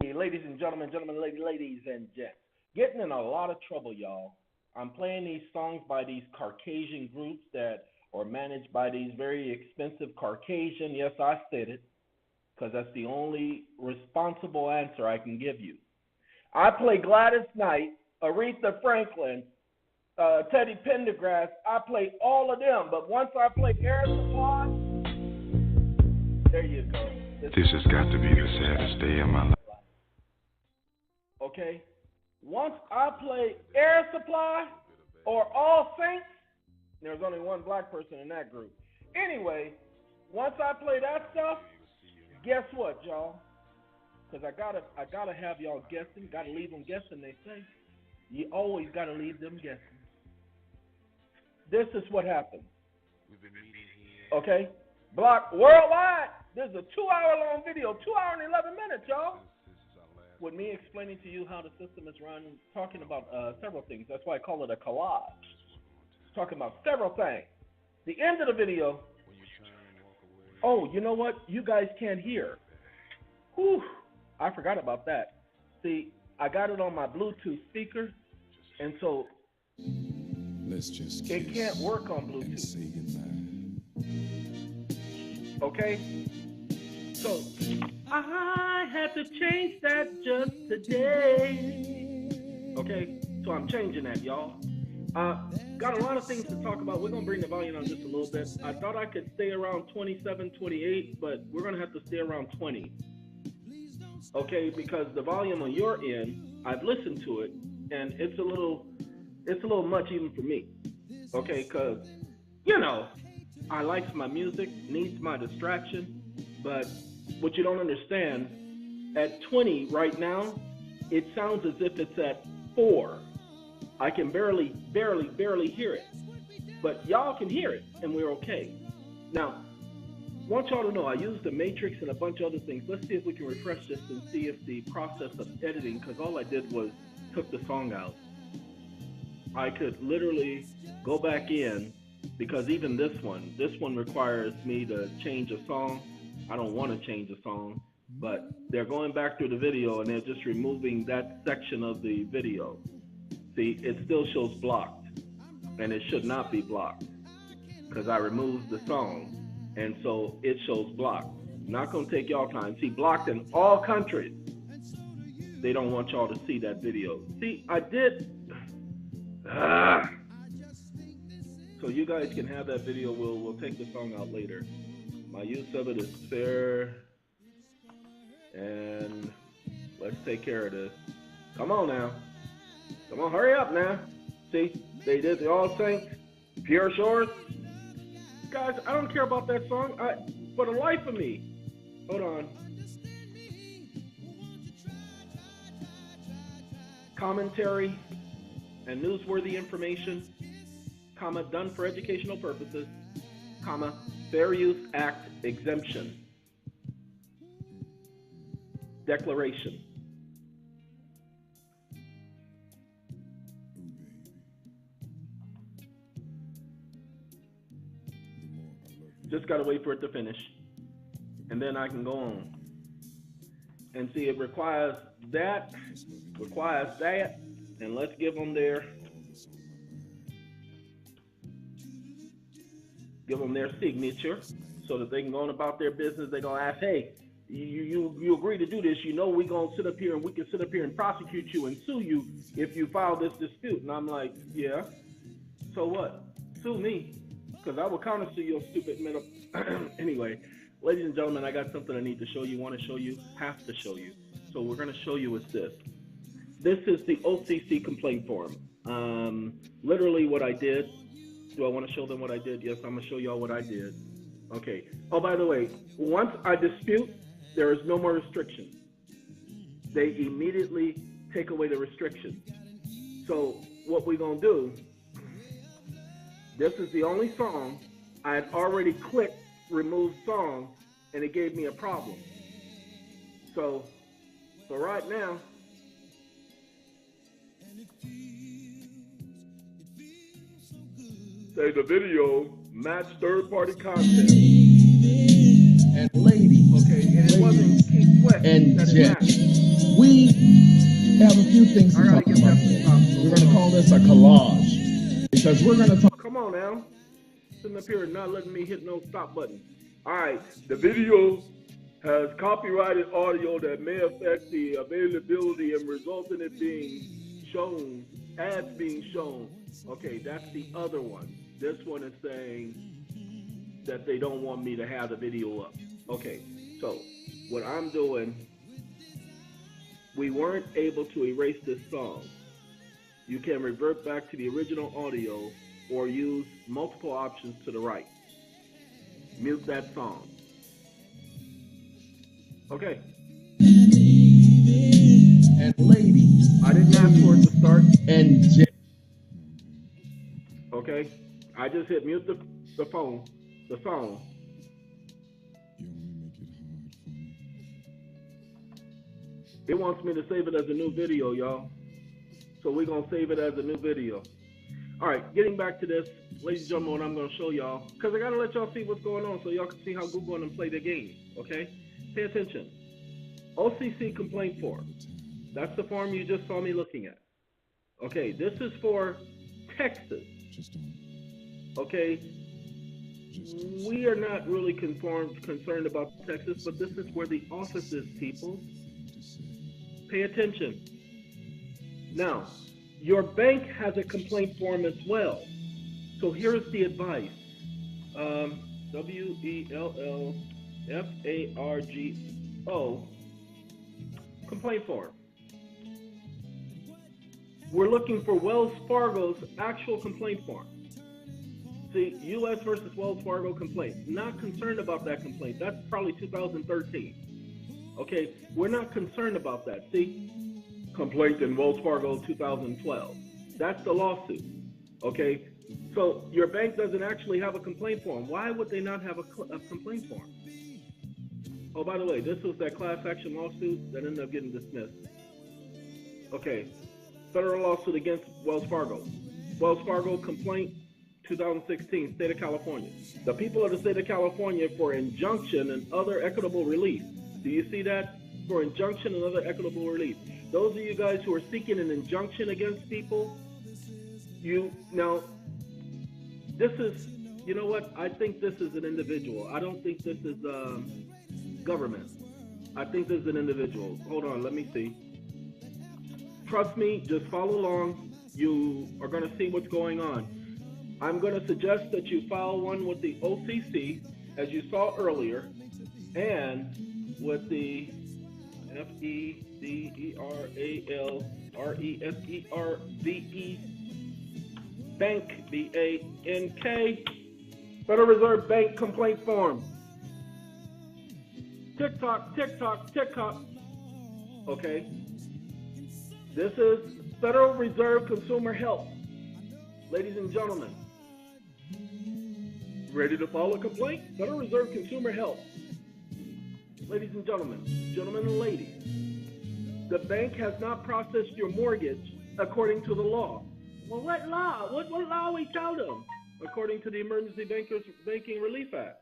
Ladies and gentlemen, ladies and gents, getting in a lot of trouble, y'all. I'm playing these songs by these Caucasian groups that are managed by these very expensive Caucasian. Yes, I said it, because that's the only responsible answer I can give you. I play Gladys Knight, Aretha Franklin, Teddy Pendergrass. I play all of them, but once I play Air Supply, there you go. This has got to be the saddest day of my life. Okay? Once I play Air Supply or All Saints, there's only one black person in that group. Anyway, once I play that stuff, guess what, y'all? Because I gotta have y'all guessing. Gotta leave them guessing, they say. You always gotta leave them guessing. This is what happened. Okay? Block worldwide. This is a 2-hour-long video, 2 hours and 11 minutes, y'all. With me explaining to you how the system is run, talking about several things. That's why I call it a collage. Talking about several things. The end of the video. Oh, you know what? You guys can't hear. Whew, I forgot about that. See, I got it on my Bluetooth speaker, and so it can't work on Bluetooth. Okay? So, I had to change that just today. Okay? So I'm changing that, y'all. Got a lot of things to talk about. We're going to bring the volume on just a little bit. I thought I could stay around 27, 28, but we're going to have to stay around 20. Okay? Because the volume on your end, I've listened to it, and it's a little much even for me. Okay? Because, you know, I like my music, needs my distraction, but what you don't understand, at 20 right now, it sounds as if it's at 4. I can barely hear it, but y'all can hear it, and we're okay. Now, I want y'all to know, I used the Matrix and a bunch of other things. Let's see if we can refresh this and see if the process of editing, because all I did was took the song out. I could literally go back in, because even this one requires me to change a song. I don't want to change a song, but they're going back through the video and they're just removing that section of the video. See, it still shows blocked, and it should not be blocked because I removed the song, and so it shows blocked. Not going to take y'all time. See, blocked in all countries. They don't want y'all to see that video. See, I did. So you guys can have that video. We'll take the song out later. My use of it is fair, and let's take care of this. Come on now. Come on, hurry up now. See, they did the All Saints, Pure Shores. Guys, I don't care about that song. For the life of me. Hold on. Commentary and newsworthy information, comma, done for educational purposes, comma, Fair Use Act exemption. Declaration. Just gotta wait for it to finish, and then I can go on. And see, it requires that, and let's give them their signature so that they can go on about their business. They're gonna ask, hey, you agree to do this, you know we're gonna sit up here and we can sit up here and prosecute you and sue you if you file this dispute. And I'm like, yeah, so what? Sue me, because I will counter sue your stupid middle. Anyway, ladies and gentlemen, I got something I need to show you, want to show you, have to show you. So we're gonna show you is this. This is the OCC complaint form. Literally what I did. Do I want to show them what I did? Yes, I'm going to show y'all what I did. Okay. Oh, by the way, once I dispute, there is no more restriction. They immediately take away the restriction. So what we're going to do, this is the only song I had already clicked remove song, and it gave me a problem. So right now, say the video match third-party content. And lady, okay, and it wasn't Keith Sweat and that it Jet. matched. have a few things to talk about today. We're going to call this a collage because we're going to talk. Come on now. Sitting up here and not letting me hit no stop button. All right. The video has copyrighted audio that may affect the availability and result in it being shown, ads being shown. Okay, that's the other one. This one is saying that they don't want me to have the video up. Okay, so what I'm doing, we weren't able to erase this song. You can revert back to the original audio or use multiple options to the right. Mute that song. Okay. And ladies, I didn't ask for it to start. And okay, I just hit mute the phone, the song. It wants me to save it as a new video, y'all. So we're going to save it as a new video. All right, getting back to this, ladies and gentlemen, what I'm going to show y'all, because I got to let y'all see what's going on so y'all can see how Google and them play their game, okay? Pay attention. OCC complaint form. That's the form you just saw me looking at. Okay, this is for Texas. Okay, we are not really concerned about Texas, but this is where the office is, people. Pay attention. Now, your bank has a complaint form as well. So here's the advice. WELLFARGO complaint form. We're looking for Wells Fargo's actual complaint form. See, U.S. versus Wells Fargo complaint. Not concerned about that complaint. That's probably 2013. Okay, we're not concerned about that. See, complaint in Wells Fargo 2012. That's the lawsuit. Okay, so your bank doesn't actually have a complaint form. Why would they not have a complaint form? Oh, by the way, this was that class action lawsuit that ended up getting dismissed. Okay, federal lawsuit against Wells Fargo. Wells Fargo complaint 2016, State of California. The people of the State of California for injunction and other equitable relief. Do you see that? For injunction and other equitable relief. Those of you guys who are seeking an injunction against people, this is, you know what? I think this is an individual. I don't think this is government. I think this is an individual. Hold on, let me see. Trust me, just follow along. You are going to see what's going on. I'm going to suggest that you file one with the OCC, as you saw earlier, and with the FEDERALRESERVE Bank, BANK, Federal Reserve Bank complaint form. Tick tock, tick tock, tick tock. Okay. This is Federal Reserve Consumer Health. Ladies and gentlemen, ready to file a complaint? Federal Reserve Consumer Health. Ladies and gentlemen and ladies, the bank has not processed your mortgage according to the law. Well, what law? What law we tell them? According to the Emergency Banking Relief Act.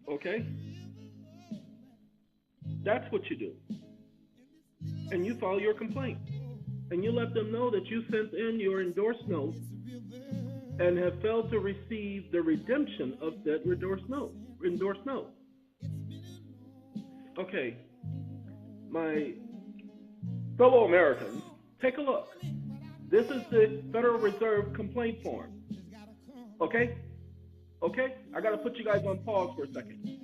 Okay? That's what you do. And you file your complaint. And you let them know that you sent in your endorsed note and have failed to receive the redemption of that endorsed note. Okay, my fellow Americans, take a look. This is the Federal Reserve complaint form. Okay? Okay? I got to put you guys on pause for a second.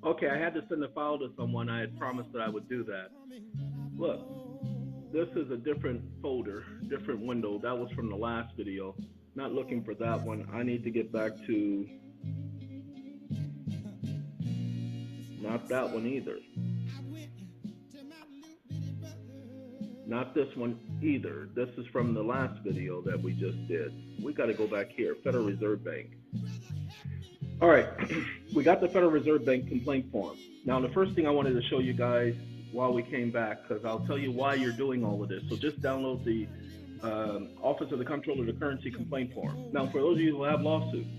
Okay, I had to send a file to someone. I had promised that I would do that. Look, this is a different folder, different window. That was from the last video. Not looking for that one. I need to get back to, not that one either. Not this one either. This is from the last video that we just did. We got to go back here, Federal Reserve Bank. All right, we got the Federal Reserve Bank complaint form. Now, the first thing I wanted to show you guys while we came back, because I'll tell you why you're doing all of this. So just download the Office of the Comptroller of the Currency complaint form. Now, for those of you who have lawsuits,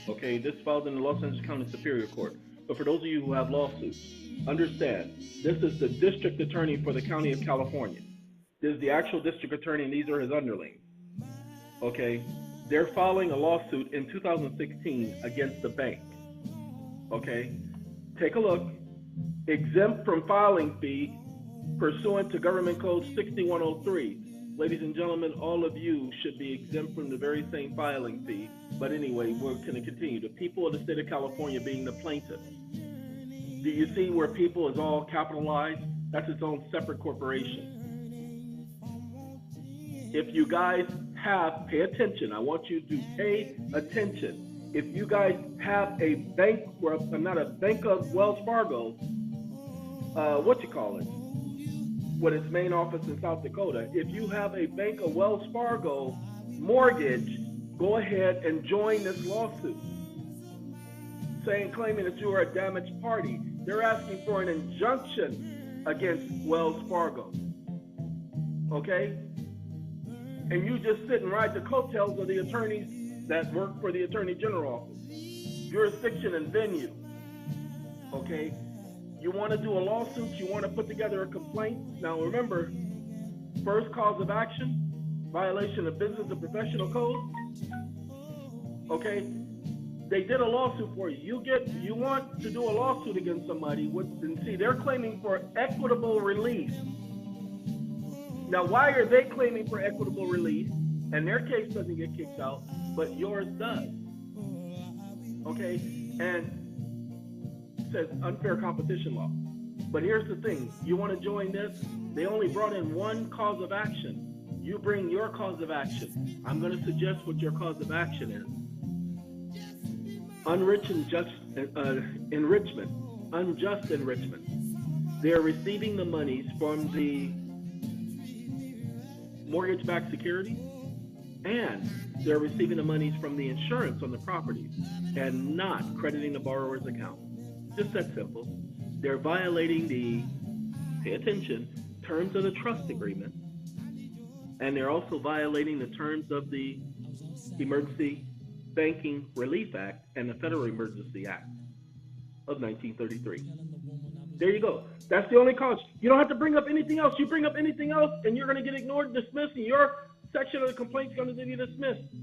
okay, this filed in the Los Angeles County Superior Court. but for those of you who have lawsuits, understand this is the district attorney for the county of California. This is the actual district attorney, and these are his underlings. Okay, they're filing a lawsuit in 2016 against the bank. Okay, take a look. Exempt from filing fee pursuant to Government Code 6103. Ladies and gentlemen, all of you should be exempt from the very same filing fee. But anyway, we're going to continue. The people of the state of California being the plaintiff. Do you see where people is all capitalized? That's its own separate corporation. If you guys have, pay attention. I want you to pay attention. If you guys have a bank, or not a bank of Wells Fargo, with its main office in South Dakota, if you have a bank of Wells Fargo mortgage, go ahead and join this lawsuit. Claiming that you are a damaged party. They're asking for an injunction against Wells Fargo. Okay? And you just sit and ride the coattails of the attorneys that work for the Attorney General office. Jurisdiction and venue. Okay? You want to do a lawsuit, you want to put together a complaint. Now remember, first cause of action, violation of business and professional code. Okay? They did a lawsuit for you. You want to do a lawsuit against somebody, and see, they're claiming for equitable relief. Now, why are they claiming for equitable relief? And their case doesn't get kicked out, but yours does. Okay? And it says unfair competition law. But here's the thing. You want to join this? They only brought in one cause of action. You bring your cause of action. I'm going to suggest what your cause of action is. Unjust enrichment. They're receiving the monies from the mortgage-backed security, and they're receiving the monies from the insurance on the properties and not crediting the borrower's account. Just that simple. They're violating the, pay attention, terms of the trust agreement, and they're also violating the terms of the Emergency Banking Relief Act and the Federal Emergency Act of 1933. There you go. That's the only cause. You don't have to bring up anything else. You bring up anything else, and you're going to get ignored and dismissed, and your section of the complaint is going to be dismissed.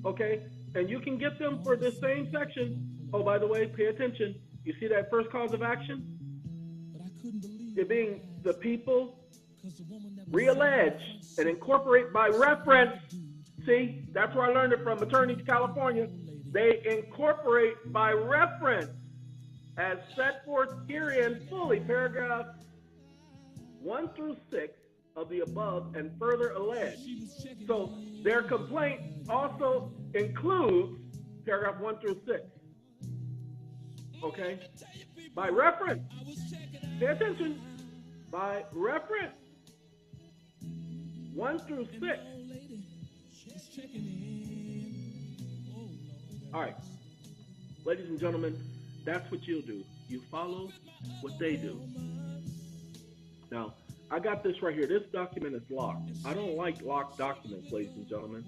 Okay? And you can get them for the same section. Oh, by the way, pay attention. You see that first cause of action? They're being the people reallege and incorporate by reference. See, that's where I learned it from attorneys California. They incorporate by reference as set forth herein fully, paragraph 1 through 6 of the above and further allege. So their complaint also includes paragraph 1 through 6. Okay? By reference. Pay attention. By reference. 1 through 6. All right. Ladies and gentlemen, that's what you'll do. You follow what they do. Now, I got this right here. This document is locked. I don't like locked documents, ladies and gentlemen.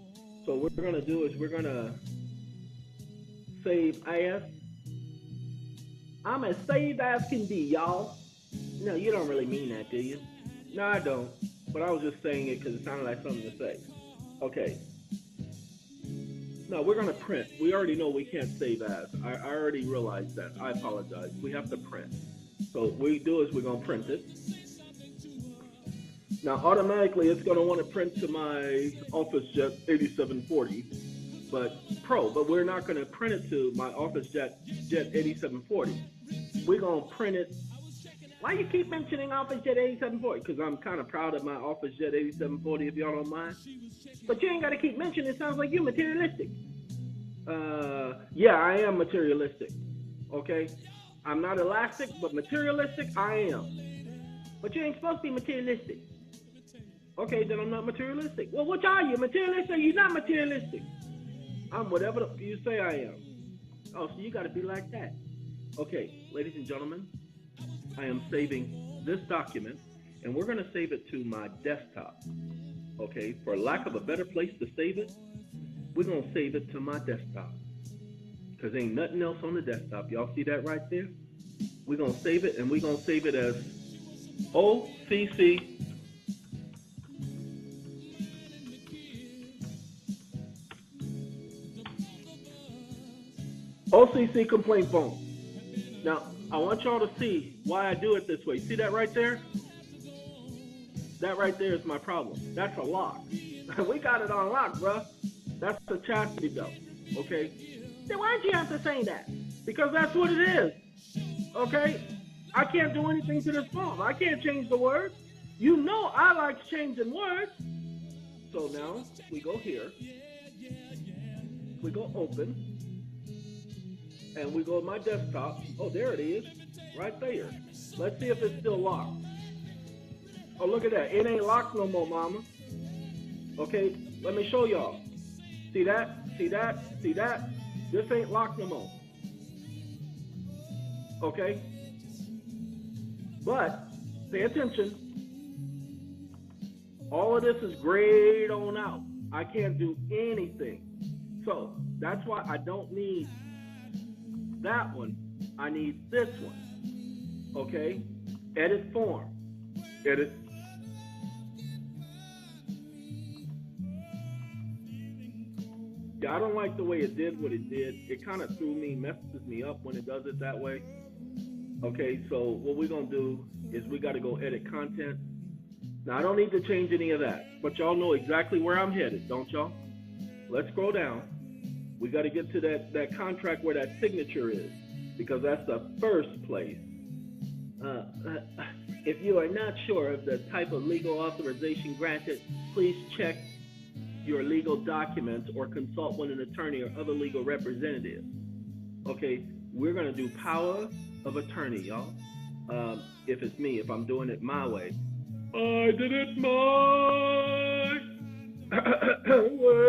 So what we're going to do is we're going to save as. I'm as saved as can be, y'all. No, you don't really mean that, do you? No, I don't. But I was just saying it because it sounded like something to say. Okay. No, we're going to print. We already know we can't save as. I already realized that. I apologize. We have to print. So what we do is we're going to print it. Now, automatically, it's going to want to print to my Office Jet 8740, but we're not going to print it to my Office Jet 8740. We're going to print it. Why you keep mentioning Office Jet 8740? Because I'm kind of proud of my Office Jet 8740, if y'all don't mind. But you ain't got to keep mentioning it. Sounds like you're materialistic. Yeah, I am materialistic. Okay? I'm not elastic, but materialistic, I am. But you ain't supposed to be materialistic. Okay, then I'm not materialistic. Well, which are you? Materialistic or you not materialistic? I'm whatever you say I am. Oh, so you got to be like that. Okay, ladies and gentlemen, I am saving this document, and we're going to save it to my desktop. Okay, for lack of a better place to save it, we're going to save it to my desktop. Because ain't nothing else on the desktop. Y'all see that right there? We're going to save it, and we're going to save it as OCC OCC complaint phone. Now, I want y'all to see why I do it this way. See that right there? That right there is my problem. That's a lock. We got it on lock, bruh. That's a chastity belt, okay? Then why'd you have to say that? Because that's what it is, okay? I can't do anything to this phone. I can't change the words. You know I like changing words. So now we go here. We go open. And we go to my desktop. Oh, there it is. Right there. Let's see if it's still locked. Oh, look at that. It ain't locked no more, mama. Okay, let me show y'all. See that? See that? See that? This ain't locked no more. Okay? But, pay attention. All of this is grayed on out. I can't do anything. So, that's why I don't need that one. I need this one. Okay? Edit form. Edit. Yeah, I don't like the way it did what it did. It kind of threw me, messes me up when it does it that way. Okay, so what we're going to do is we got to go edit content. Now, I don't need to change any of that, but y'all know exactly where I'm headed, don't y'all? Let's scroll down. We got to get to that contract where that signature is, because that's the first place. If you are not sure of the type of legal authorization granted, please check your legal documents or consult with an attorney or other legal representative. Okay, we're going to do power of attorney, y'all. If it's me, if I'm doing it my way. I did it my way.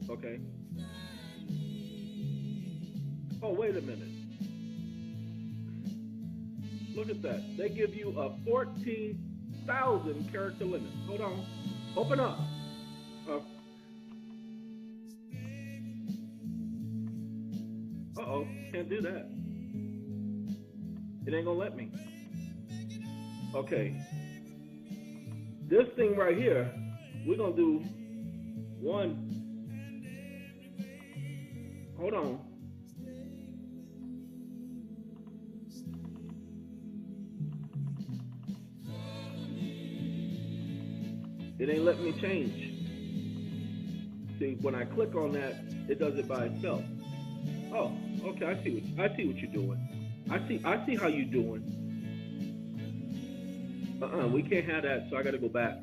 Okay. Oh, wait a minute. Look at that. They give you a 14,000 character limit. Hold on. Open up. Uh-oh. Can't do that. It ain't gonna let me. Okay. This thing right here, we're gonna do one. Hold on. It ain't letting me change. See, when I click on that, it does it by itself. Oh, okay, I see what you're doing. I see how you're doing. We can't have that, so I gotta go back.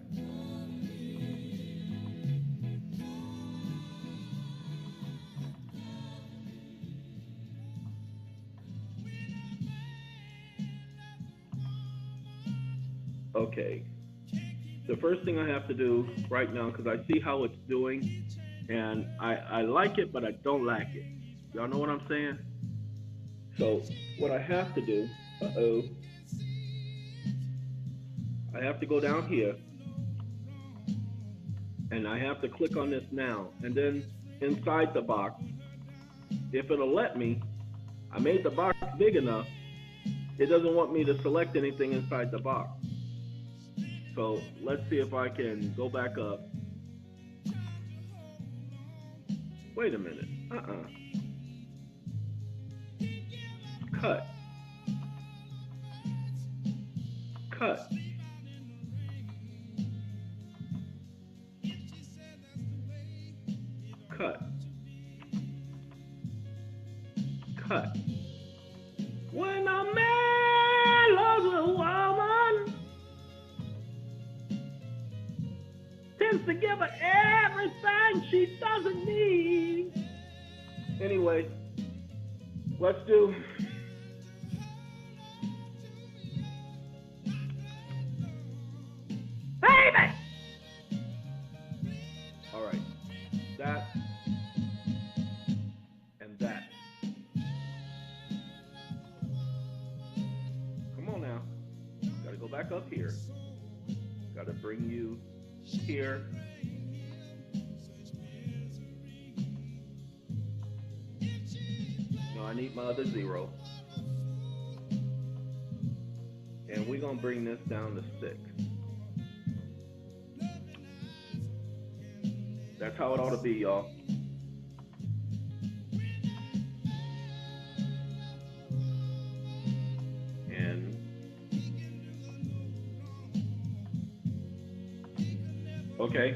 Okay. The first thing I have to do right now, because I see how it's doing, and I like it, but I don't like it. Y'all know what I'm saying? So what I have to do, I have to go down here, and I have to click on this now, and then inside the box, if it'll let me, I made the box big enough, it doesn't want me to select anything inside the box. So let's see if I can go back up. Wait a minute. Cut. Cut. Cut. Cut. When a man loves a woman, tends to give her everything she doesn't need. Anyway, let's do. Baby! All right. That and that. Come on now. Gotta go back up here. Gotta bring you here. I need my other 0. And we're going to bring this down to 6. That's how it ought to be, y'all. And okay.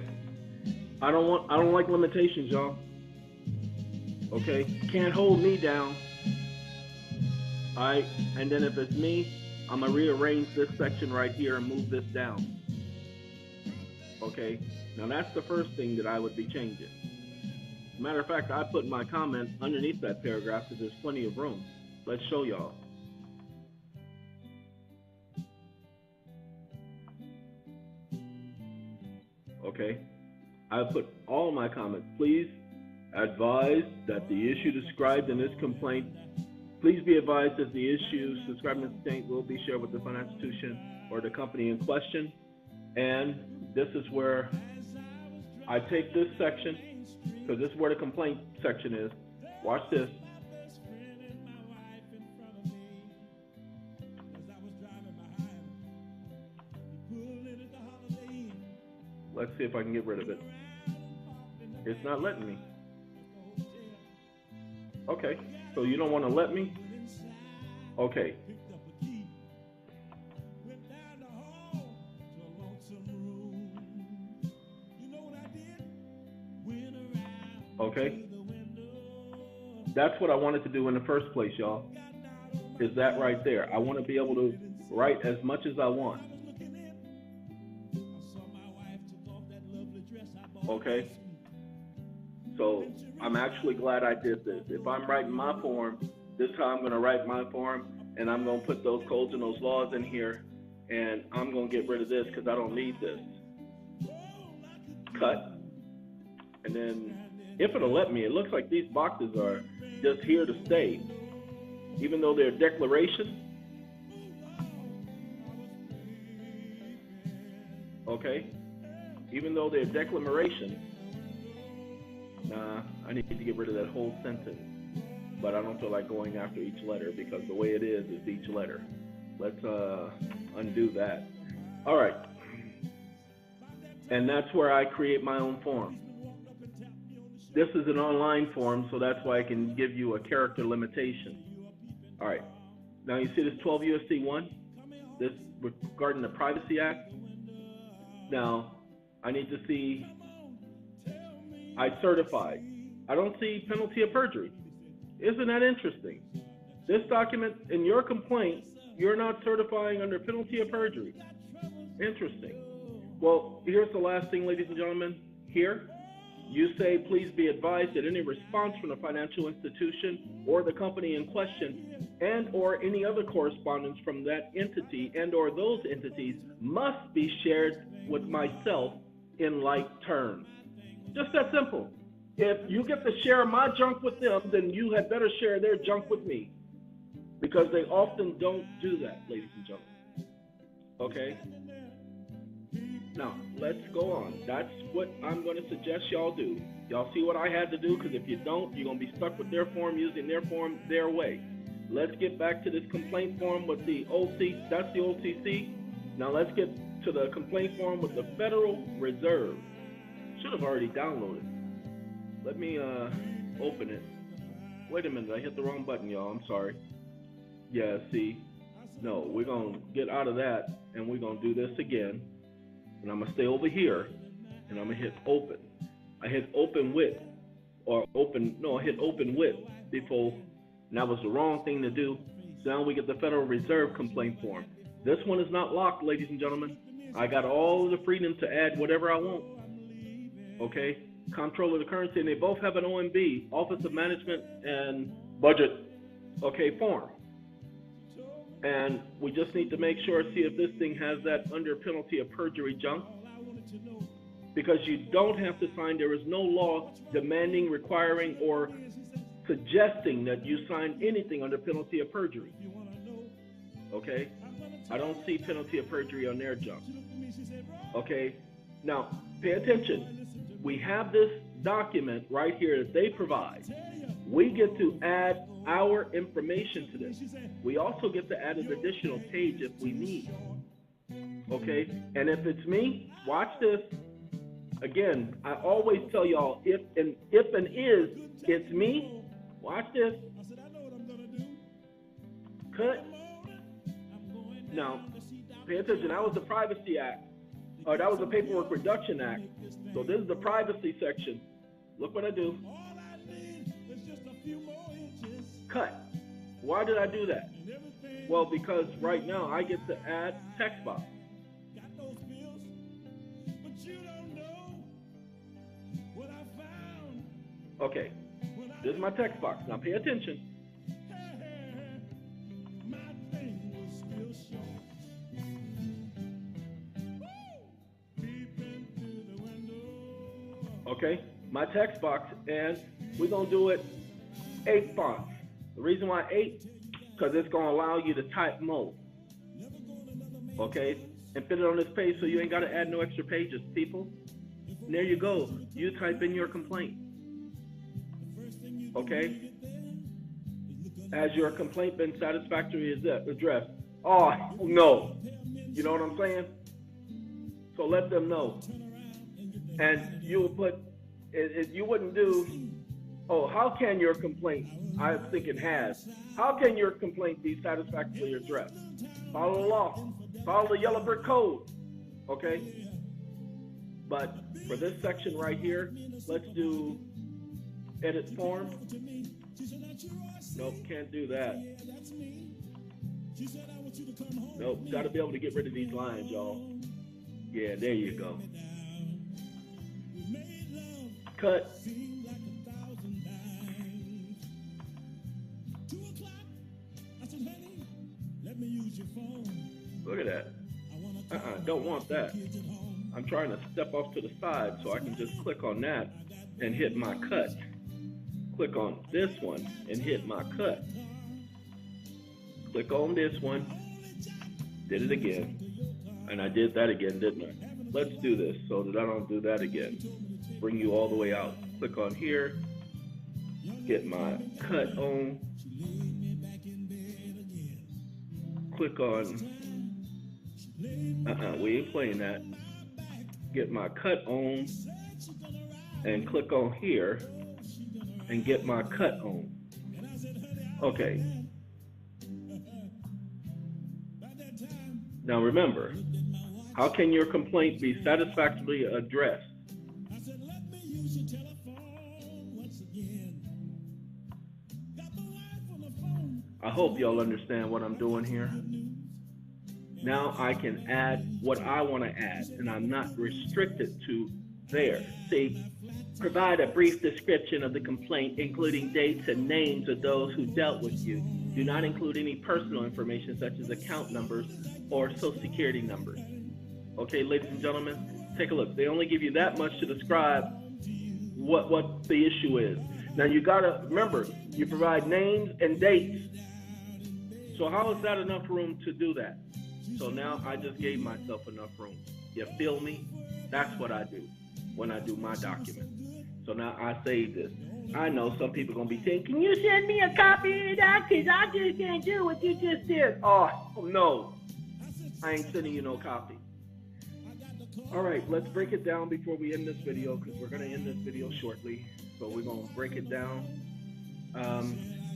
I don't like limitations, y'all. Okay? Can't hold me down. Alright, and then if it's me, I'm gonna rearrange this section right here and move this down. Okay? Now that's the first thing that I would be changing. Matter of fact, I put my comment underneath that paragraph because there's plenty of room. Let's show y'all. Okay? I put all my comments. Please advise that the issue described in this complaint, please be advised that the issues described in this complaint will be shared with the financial institution or the company in question. And this is where I take this section, because this is where the complaint section is. Watch this. Let's see if I can get rid of it. It's not letting me. Okay, so you don't want to let me? Okay. Okay. That's what I wanted to do in the first place, y'all. Is that right there. I want to be able to write as much as I want. Okay? So I'm actually glad I did this. If I'm writing my form, this is how I'm going to write my form, and I'm going to put those codes and those laws in here, and I'm going to get rid of this because I don't need this. Cut. And then if it'll let me, it looks like these boxes are just here to stay. Even though they're declarations. Okay? Even though they're declarations. Nah, I need to get rid of that whole sentence. But I don't feel like going after each letter because the way it is each letter. Let's undo that. All right. And that's where I create my own form. This is an online form, so that's why I can give you a character limitation. All right. Now you see this 12 USC 1? This regarding the Privacy Act. Now, I need to see I certified. I don't see penalty of perjury. Isn't that interesting? This document, in your complaint, you're not certifying under penalty of perjury. Interesting. Well, here's the last thing, ladies and gentlemen. Here, you say, please be advised that any response from the financial institution or the company in question and or any other correspondence from that entity and or those entities must be shared with myself in like terms. Just that simple. If you get to share my junk with them, then you had better share their junk with me. Because they often don't do that, ladies and gentlemen. Okay? Now, let's go on. That's what I'm going to suggest y'all do. Y'all see what I had to do? Because if you don't, you're going to be stuck with their form, using their form their way. Let's get back to this complaint form with the OC. That's the OCC. Now, let's get to the complaint form with the Federal Reserve. Should have already downloaded. Let me open it. Wait a minute, I hit the wrong button, y'all. I'm sorry. Yeah, see? No, we're going to get out of that, and we're going to do this again. And I'm going to stay over here, and I'm going to hit open. I hit open with, or open, no, I hit open with before, and that was the wrong thing to do. So now we get the Federal Reserve complaint form. This one is not locked, ladies and gentlemen. I got all of the freedom to add whatever I want. Okay? Comptroller of the currency, and they both have an OMB, Office of Management and Budget, okay, form. And we just need to make sure, see if this thing has that under penalty of perjury junk. Because you don't have to sign, there is no law demanding, requiring, or suggesting that you sign anything under penalty of perjury. Okay? I don't see penalty of perjury on their junk. Okay? Now, pay attention. We have this document right here that they provide. We get to add our information to this. We also get to add an additional page if we need. Okay? And if it's me, watch this. Again, I always tell y'all, if and is, it's me. Watch this. Cut. Now, pay attention. That was the Privacy Act. Or that was the Paperwork Reduction Act. So this is the privacy section. Look what I do. Cut. Why did I do that? Well, because right now I get to add text box. Okay, this is my text box. Now pay attention. Okay, my text box, and we're going to do it 8 fonts. The reason why 8, because it's going to allow you to type more. Okay, and fit it on this page so you ain't got to add no extra pages, people. And there you go. You type in your complaint. Okay? Has your complaint been satisfactorily addressed? Oh, no. You know what I'm saying? So let them know. And you will put, you wouldn't do, oh, how can your complaint, I was thinking has, how can your complaint be satisfactorily addressed? Follow the law. Follow the yellow brick code. Okay? But for this section right here, let's do edit form. Nope, can't do that. Nope, got to be able to get rid of these lines, y'all. Yeah, there you go. Cut. Look at that. Don't want that. I'm trying to step off to the side so I can just click on that and hit my cut. Click on this one and hit my cut. Click on this one. Did it again. And I did that again, didn't I? Let's do this so that I don't do that again. Bring you all the way out. Click on here. Get my cut on. Click on. We ain't playing that. Get my cut on. And click on here. And get my cut on. Okay. Now remember, how can your complaint be satisfactorily addressed? I hope y'all understand what I'm doing here. Now I can add what I want to add, and I'm not restricted to there. See, provide a brief description of the complaint, including dates and names of those who dealt with you. Do not include any personal information such as account numbers or social security numbers. Okay, ladies and gentlemen, take a look. They only give you that much to describe what the issue is. Now you gotta remember, you provide names and dates. So how is that enough room to do that? So now I just gave myself enough room. You feel me? That's what I do when I do my document. So now I save this. I know some people are going to be saying, can you send me a copy of that? Because I just can't do what you just did. Oh, no. I ain't sending you no copy. All right, let's break it down before we end this video, because we're going to end this video shortly. So we're going to break it down.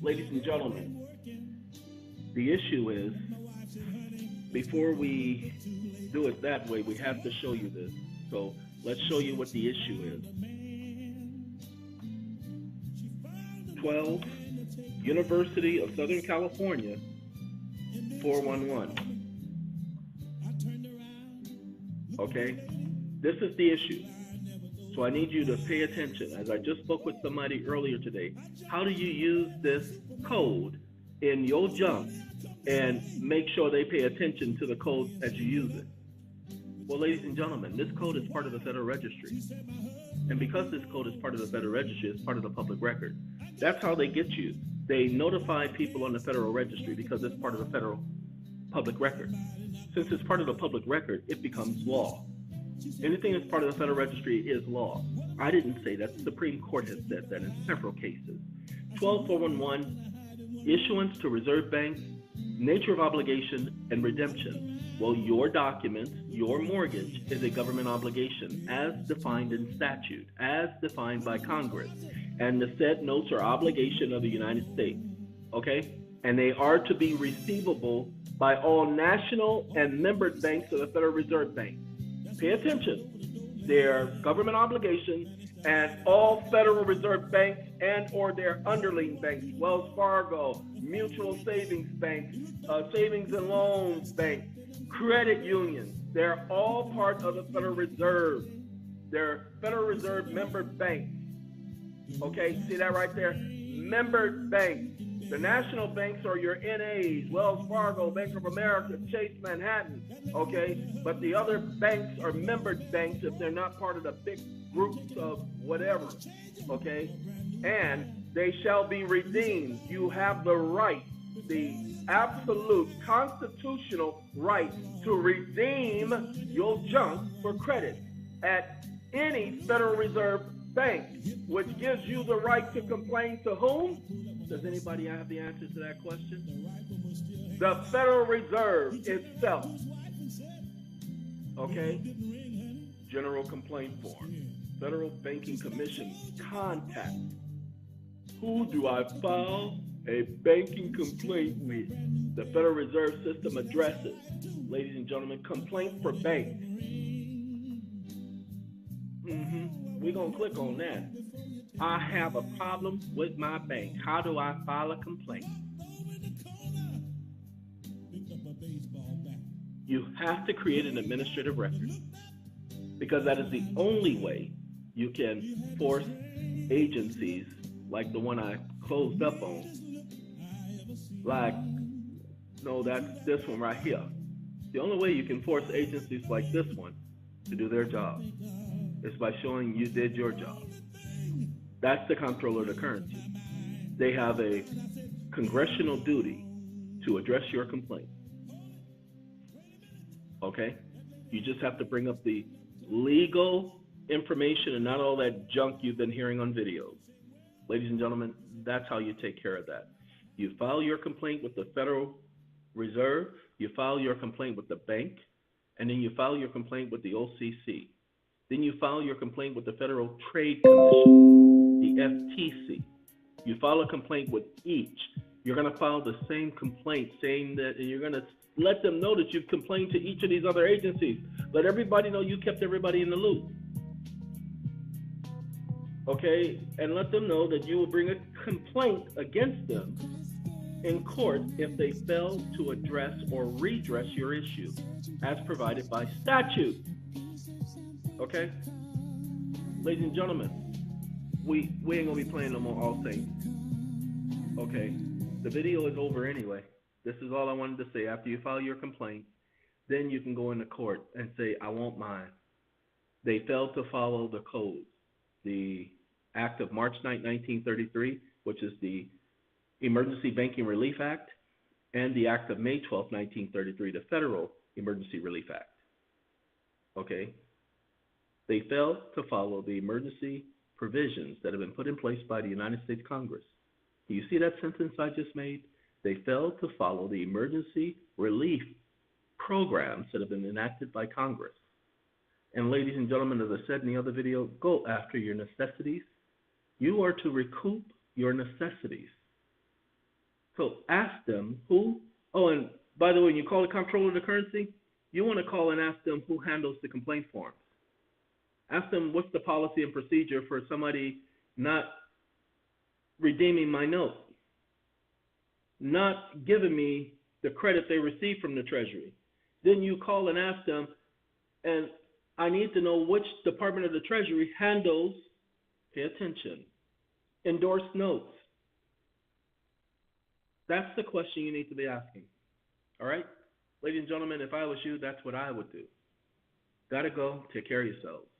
Ladies and gentlemen, the issue is, before we do it that way, we have to show you this. So let's show you what the issue is. 12, University of Southern California, 411. Okay, this is the issue. So I need you to pay attention. As I just spoke with somebody earlier today, how do you use this code in your junk and make sure they pay attention to the code as you use it? Well, ladies and gentlemen, this code is part of the Federal Registry. And because this code is part of the Federal Registry, it's part of the public record. That's how they get you. They notify people on the Federal Registry because it's part of the federal public record. Since it's part of the public record, it becomes law. Anything that's part of the Federal Registry is law. I didn't say that. The Supreme Court has said that in several cases. 12411, issuance to reserve banks, nature of obligation, and redemption. Well, your document, your mortgage, is a government obligation as defined in statute, as defined by Congress. And the said notes are obligation of the United States. Okay? And they are to be receivable by all national and member banks of the Federal Reserve Bank. Pay attention. They're government obligations, and all Federal Reserve banks and or their underling banks, Wells Fargo, mutual savings banks, savings and loans banks, credit unions, they're all part of the Federal Reserve. They're Federal Reserve member banks. Okay, see that right there? Member banks. The national banks are your NAs, Wells Fargo, Bank of America, Chase Manhattan, okay? But the other banks are member banks if they're not part of the big groups of whatever, okay? And they shall be redeemed. You have the right, the absolute constitutional right to redeem your junk for credit at any Federal Reserve bank, which gives you the right to complain to whom? Does anybody have the answer to that question? The Federal Reserve itself. Okay? General complaint form. Federal Banking Commission contact. Who do I file a banking complaint with? The Federal Reserve System addresses. Ladies and gentlemen, complaint for banks. We're going to click on that. I have a problem with my bank. How do I file a complaint? You have to create an administrative record because that is the only way you can force agencies like the one I closed up on. Like, no, that's this one right here. The only way you can force agencies like this one to do their job is by showing you did your job. That's the Comptroller of the Currency. They have a congressional duty to address your complaint. Okay? You just have to bring up the legal information and not all that junk you've been hearing on videos. Ladies and gentlemen, that's how you take care of that. You file your complaint with the Federal Reserve, you file your complaint with the bank, and then you file your complaint with the OCC. Then you file your complaint with the Federal Trade Commission, the FTC. You file a complaint with each. You're going to file the same complaint saying that, and you're going to let them know that you've complained to each of these other agencies. Let everybody know you kept everybody in the loop. Okay? And let them know that you will bring a complaint against them in court if they fail to address or redress your issue as provided by statute. Okay? Ladies and gentlemen, we ain't gonna be playing no more All Saints. Okay? The video is over anyway. This is all I wanted to say. After you file your complaint, then you can go into court and say, I want mine. They failed to follow the codes. The Act of March 9, 1933, which is the Emergency Banking Relief Act, and the Act of May 12, 1933, the Federal Emergency Relief Act. Okay? They failed to follow the emergency provisions that have been put in place by the United States Congress. Do you see that sentence I just made? They failed to follow the emergency relief programs that have been enacted by Congress. And ladies and gentlemen, as I said in the other video, go after your necessities. You are to recoup your necessities. So ask them who, and by the way, when you call the Comptroller of the Currency, you want to call and ask them who handles the complaint forms. Ask them what's the policy and procedure for somebody not redeeming my note, not giving me the credit they received from the Treasury. Then you call and ask them, and I need to know which Department of the Treasury handles, pay attention, endorsed notes. That's the question you need to be asking. All right? Ladies and gentlemen, if I was you, that's what I would do. Gotta go. Take care of yourselves.